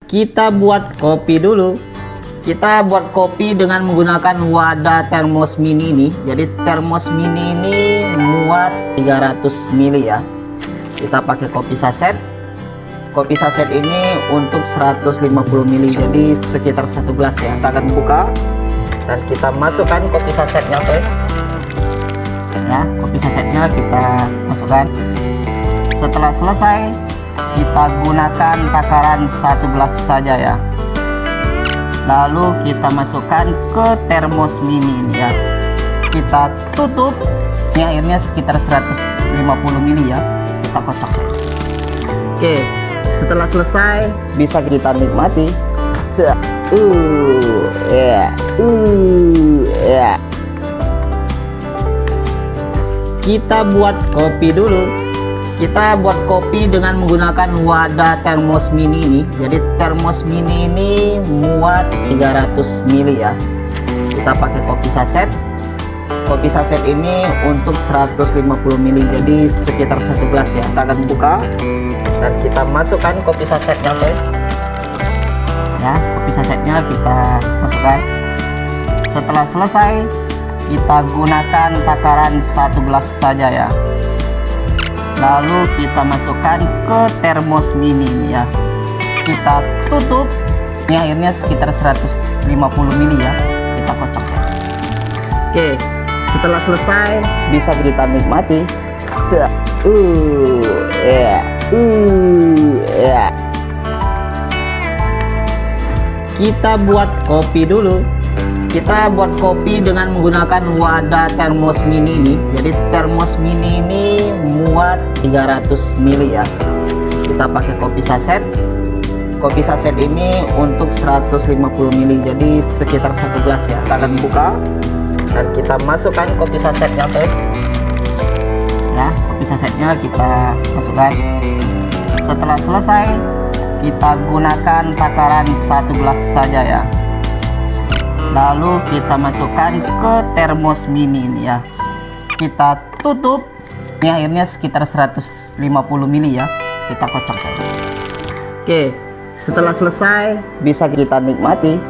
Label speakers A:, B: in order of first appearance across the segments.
A: Kita buat kopi dulu. Kita buat kopi dengan menggunakan wadah termos mini ini. Jadi termos mini ini muat 300 ml ya. Kita pakai kopi saset. Kopi saset ini untuk 150 ml, jadi sekitar 1 gelas ya. Kita akan buka dan kita masukkan kopi sasetnya, oke. Ya, kopi sasetnya kita masukkan. Setelah selesai, kita gunakan takaran 1 gelas saja ya. Lalu kita masukkan ke termos mini ini ya. Kita tutup. Ini airnya sekitar 150 ml ya. Kita kocok. Oke, setelah selesai bisa kita nikmati. Kita buat kopi dulu. Kita buat kopi dengan menggunakan wadah termos mini ini. Jadi termos mini ini muat 300 ml ya. Kita pakai kopi saset. Kopi saset ini untuk 150 ml, jadi sekitar 1 gelas ya. Kita akan buka dan kita masukkan kopi sasetnya, oke. Ya, kopi sasetnya kita masukkan. Setelah selesai, kita gunakan takaran 1 gelas saja ya. Lalu kita masukkan ke termos mini ini ya. Kita tutup. Ini airnya sekitar 150 ml ya. Kita kocok. Oke, setelah selesai bisa kita nikmati. Kita buat kopi dulu. Kita buat kopi dengan menggunakan wadah termos mini ini. Jadi termos mini ini muat 300 ml ya. Kita pakai kopi saset. Kopi saset ini untuk 150 ml, jadi sekitar 1 gelas ya. Kita akan buka dan kita masukkan kopi sasetnya, oke. Ya, kopi sasetnya kita masukkan. Setelah selesai, kita gunakan takaran 1 gelas saja ya. Lalu kita masukkan ke termos mini ini ya. Kita tutup. Ini airnya sekitar 150 ml ya. Kita kocok. Oke, setelah selesai bisa kita nikmati.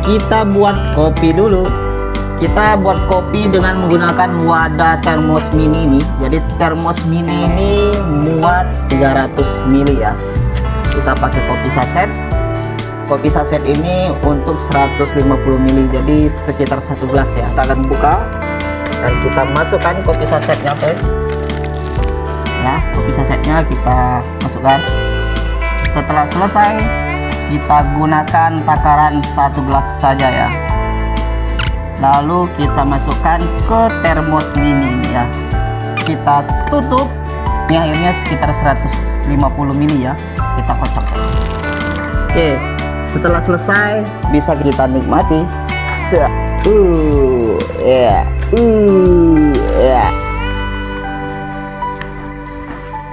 A: Kita buat kopi dulu. Kita buat kopi dengan menggunakan wadah termos mini ini. Jadi termos mini ini muat 300 ml ya. Kita pakai kopi saset. Kopi saset ini untuk 150 ml, jadi sekitar 1 gelas ya. Kita akan buka dan kita masukkan kopi sasetnya, oke. Ya, kopi sasetnya kita masukkan. Setelah selesai, kita gunakan takaran 1 gelas saja ya. Lalu kita masukkan ke termos mini ini ya. Kita tutup. Ini airnya sekitar 150 ml ya. Kita kocok. Oke, setelah selesai bisa kita nikmati.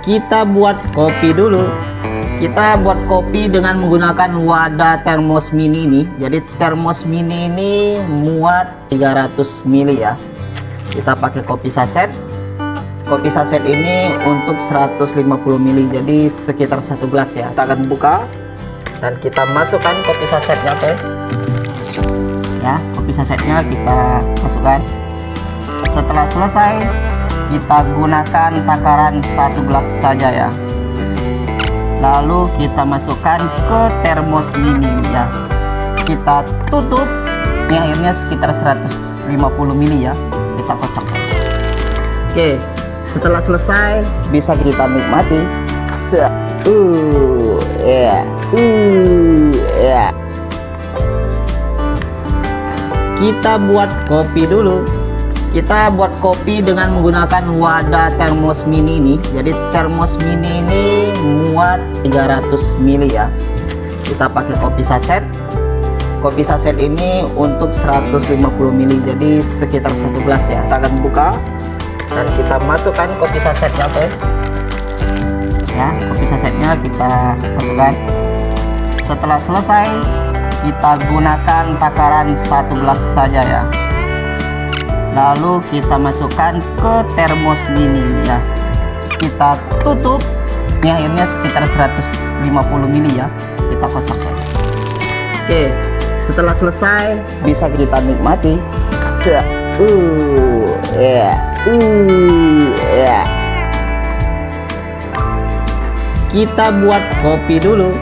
A: Kita buat kopi dulu. Kita buat kopi dengan menggunakan wadah termos mini ini. Jadi termos mini ini muat 300 ml ya. Kita pakai kopi saset. Kopi saset ini untuk 150 ml, jadi sekitar 1 gelas ya. Kita akan buka dan kita masukkan kopi sasetnya, oke. Ya, kopi sasetnya kita masukkan. Setelah selesai, kita gunakan takaran 1 gelas saja ya. Lalu kita masukkan ke termos mini ya. Kita tutup. Ini airnya sekitar 150 ml ya. Kita kocok. Oke, setelah selesai bisa kita nikmati. Kita buat kopi dulu. Kita buat kopi dengan menggunakan wadah termos mini ini. Jadi termos mini ini muat 300 ml ya. Kita pakai kopi saset. Kopi saset ini untuk 150 ml, jadi sekitar 1 gelas ya. Kita akan buka dan kita masukkan kopi sasetnya, oke. Ya, kopi sasetnya kita masukkan. Setelah selesai, kita gunakan takaran 1 gelas saja ya. Lalu kita masukkan ke termos mini ini ya. Kita tutup. Ini airnya sekitar 150 ml ya. Kita kocok ya. Oke, setelah selesai bisa kita nikmati. Kita buat kopi dulu.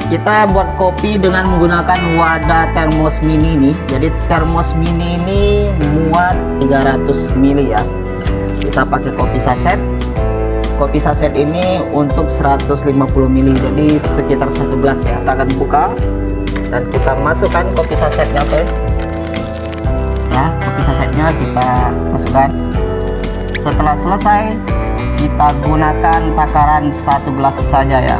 A: Kita buat kopi dengan menggunakan wadah termos mini ini. Jadi termos mini ini muat 300 ml ya. Kita pakai kopi saset. Kopi saset ini untuk 150 ml, jadi sekitar 1 gelas ya. Kita akan buka dan kita masukkan kopi sasetnya ya. Kopi sasetnya kita masukkan. Setelah selesai kita gunakan takaran 1 gelas saja ya.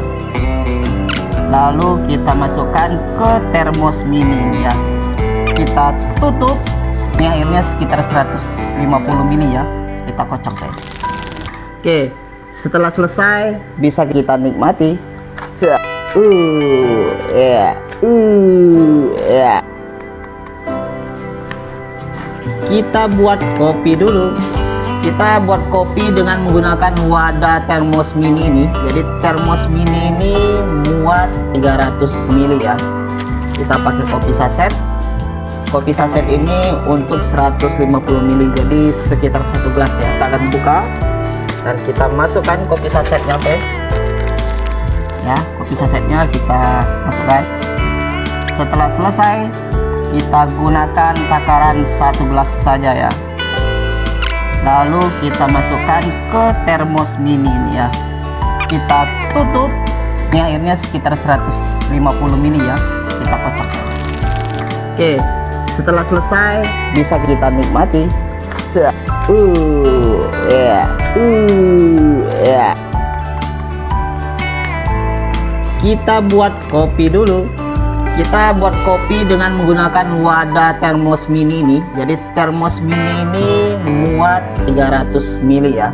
A: Lalu kita masukkan ke termos mini ini ya. Kita tutup. Ini airnya sekitar 150 ml ya. Kita kocok ya. Oke, setelah selesai bisa kita nikmati. Kita buat kopi dulu. Kita buat kopi dengan menggunakan wadah termos mini ini. Jadi termos mini ini muat 300 ml ya. Kita pakai kopi saset. Kopi saset ini untuk 150 ml, jadi sekitar 1 gelas ya. Kita akan buka dan kita masukkan kopi sasetnya ya. Kopi sasetnya kita masukkan. Setelah selesai kita gunakan takaran 1 gelas saja ya. Lalu kita masukkan ke termos mini ini ya. Kita tutup. Ini airnya sekitar 150 ml ya. Kita kocok ya. Oke, setelah selesai bisa kita nikmati. Kita buat kopi dulu. Kita buat kopi dengan menggunakan wadah termos mini ini. Jadi termos mini ini muat 300 ml ya.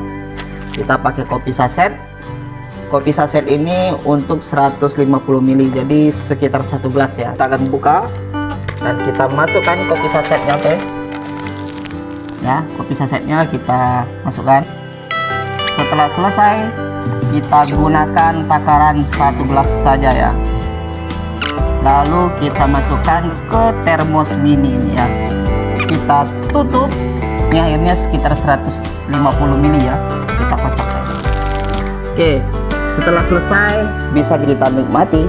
A: Kita pakai kopi saset. Kopi saset ini untuk 150 ml, jadi sekitar 1 gelas ya. Kita akan buka dan kita masukkan kopi sasetnya ya. Kopi sasetnya kita masukkan. Setelah selesai kita gunakan takaran 1 gelas saja ya. Lalu kita masukkan ke termos mini ini ya. Kita tutup. Ini airnya sekitar 150 ml ya. Kita kocok ya. Oke, setelah selesai bisa kita nikmati.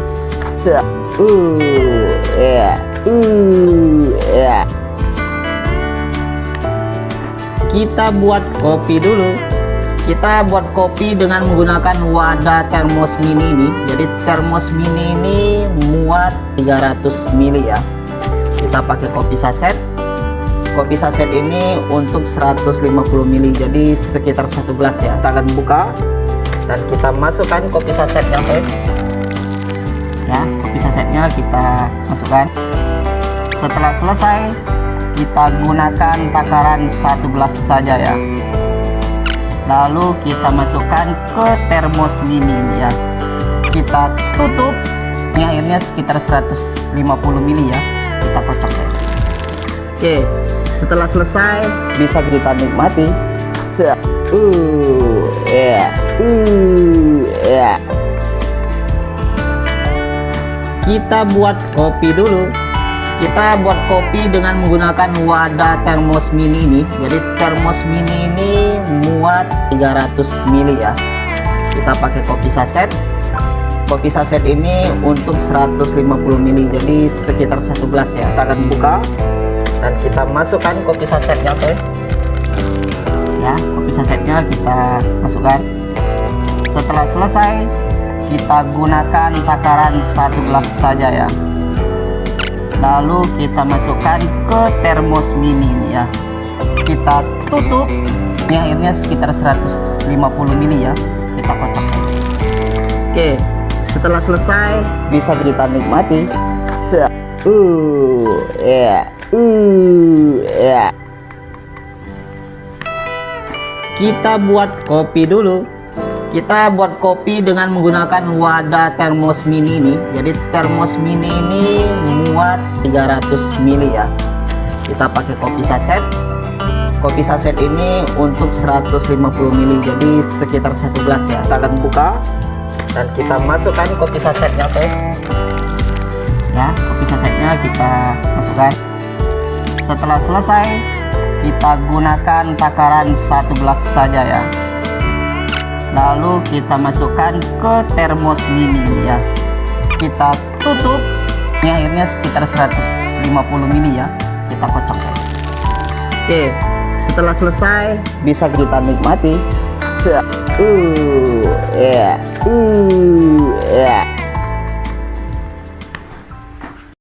A: Kita buat kopi dulu. Kita buat kopi dengan menggunakan wadah termos mini ini. Jadi termos mini ini muat 300 ml ya. Kita pakai kopi saset. Kopi saset ini untuk 150 ml, jadi sekitar 1 gelas ya. Kita akan buka dan kita masukkan kopi sasetnya ya. Kopi sasetnya kita masukkan. Setelah selesai kita gunakan takaran 1 gelas saja ya. Lalu kita masukkan ke termos mini ini ya. Kita tutup. Ini airnya sekitar 150 ml ya. Kita kocok ya. Oke, setelah selesai bisa kita nikmati. Kita buat kopi dulu. Kita buat kopi dengan menggunakan wadah termos mini ini. Jadi termos mini ini muat 300 ml ya. Kita pakai kopi saset. Kopi saset ini untuk 150 ml, jadi sekitar 1 gelas ya. Kita akan buka dan kita masukkan kopi sasetnya ya. Kopi sasetnya kita masukkan. Setelah selesai kita gunakan takaran 1 gelas saja ya. Lalu kita masukkan ke termos mini ini ya. Kita tutup. Ini airnya sekitar 150 ml ya. Kita kocok ya. Oke, setelah selesai bisa kita nikmati. Kita buat kopi dulu. Kita buat kopi dengan menggunakan wadah termos mini ini. Jadi termos mini ini muat 300 ml ya. Kita pakai kopi saset. Kopi saset ini untuk 150 ml, jadi sekitar 1 gelas ya. Kita akan buka dan kita masukkan kopi sasetnya, oke. Ya, kopi sasetnya kita masukkan. Setelah selesai, kita gunakan takaran 1 gelas saja ya. Lalu kita masukkan ke termos mini ini ya. Kita tutup. Ini airnya sekitar 150 ml ya. Kita kocok ya. Oke, setelah selesai bisa kita nikmati. Ya.